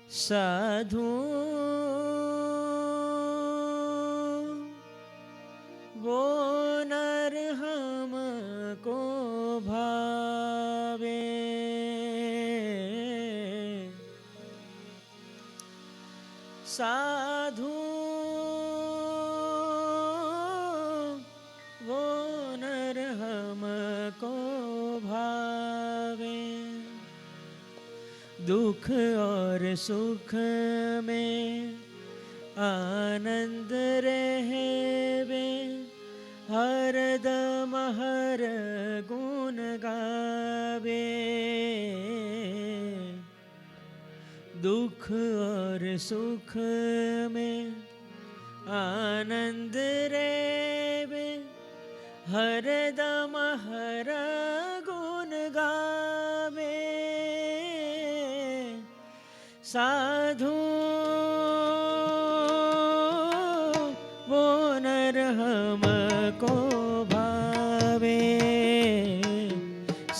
साधु वो नर हमको भावे, साधु वो नर हमको भावे, दुख और सुख में आनंद रहवे, हरदम हर गुण गावे, दुख और सुख में आनंद रहवे, हरदम हर गुण गावे, साधु वो नर हमको भावे,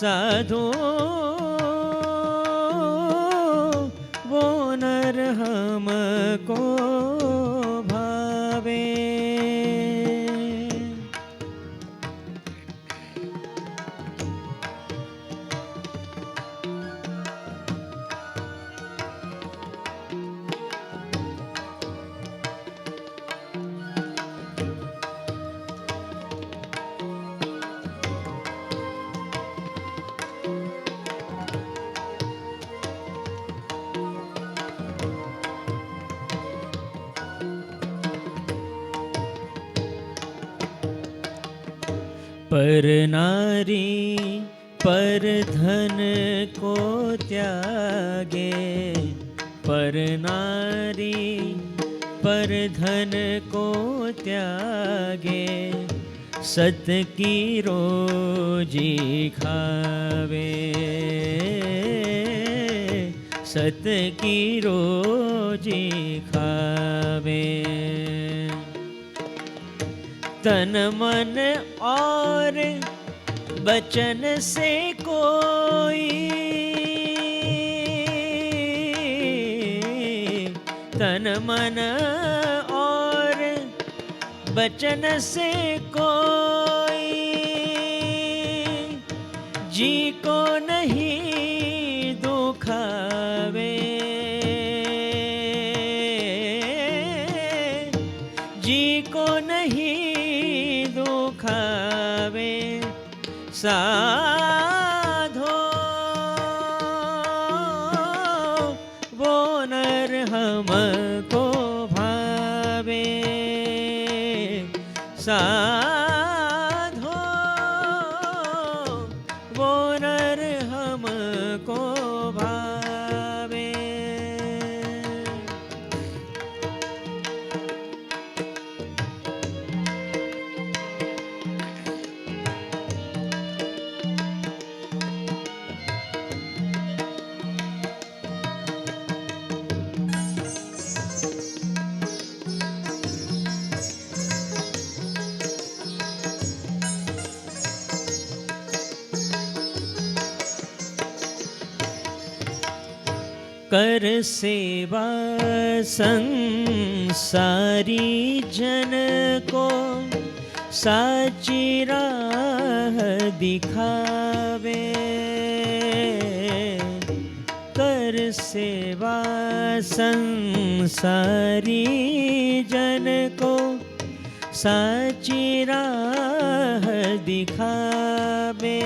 साधु वो नर हमको भावे। पर नारी पर धन को त्यागे, पर नारी पर धन को त्यागे, सत की रोजी खावे, सत की रोजी खावे, तन मन और बचन से कोई, तन मन और बचन से कोई, जी को नहीं दुखावे, जी को नहीं दुखावे, साधो वो नर हमको भावे, साधो वो नर हमको भावे। कर सेवा संसारी जन को, साची राह दिखावे, कर सेवा संसारी जन को, साची राह दिखावे,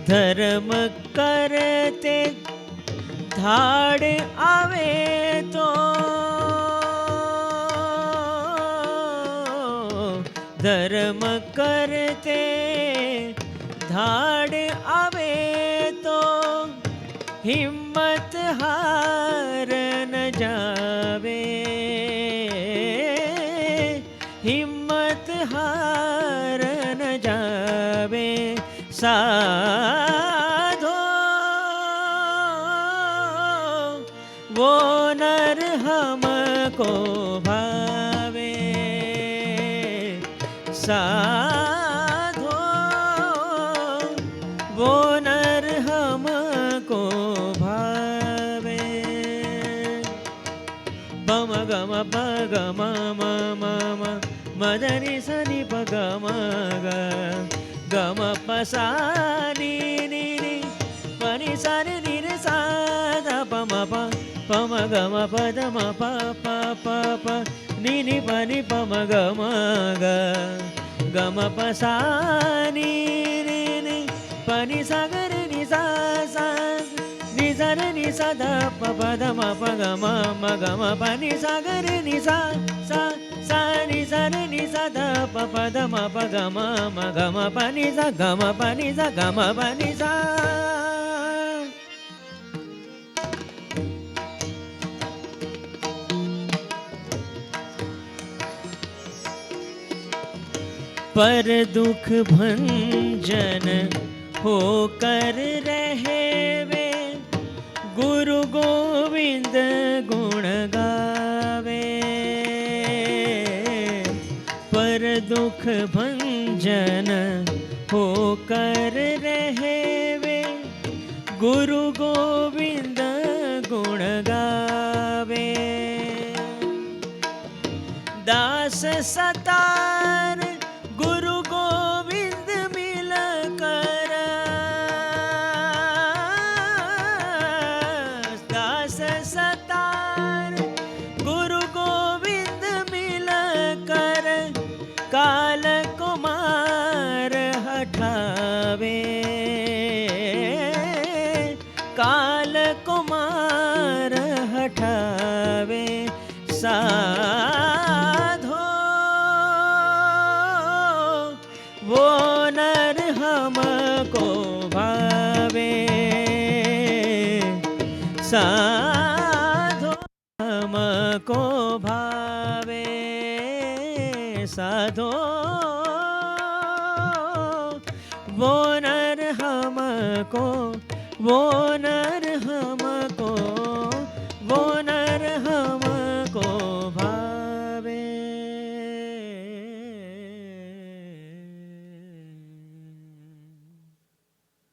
धर्म करते धाड़ आवे तो, धर्म करते धाड़ आवे तो, हिम्मत हार न जावे, हिम्मत हार न जावे। साधो वो नर हमको भावे, साधो वो नर हमको भावे। बम गम प गम म म म मदनि सनि प गम ग गम प सा नि नि नि पनि सा नि नि रे सा ध प म प म ग म प द म प प प प नि नि प नि प म ग म ग ग म प सा नि नि नि प नि सा ग रे नि सा सा नि सा रे नि सा ध प प द म प ग म ग म प नि सा ग रे नि सा सा सा नि सा रे नि सा ध प प द म प ग म ग म प नि सा ग म प नि सा ग म प नि सा। पर दुख भंजन होकर रहे वे, गुरु गोविंद गुण गावे। पर दुख भंजन होकर रहे वे, गुरु गोविंद गुण गावे। दास सतार गुरु गोविंद मिल कर, दास सतार गुरु गोविंद मिल कर, काल कुमार हठावे, काल कुमार हठावे। साधो वो नर हमको भावे, साधो हमको भावे। साधो वो नर हमको, वो नर हमको, वो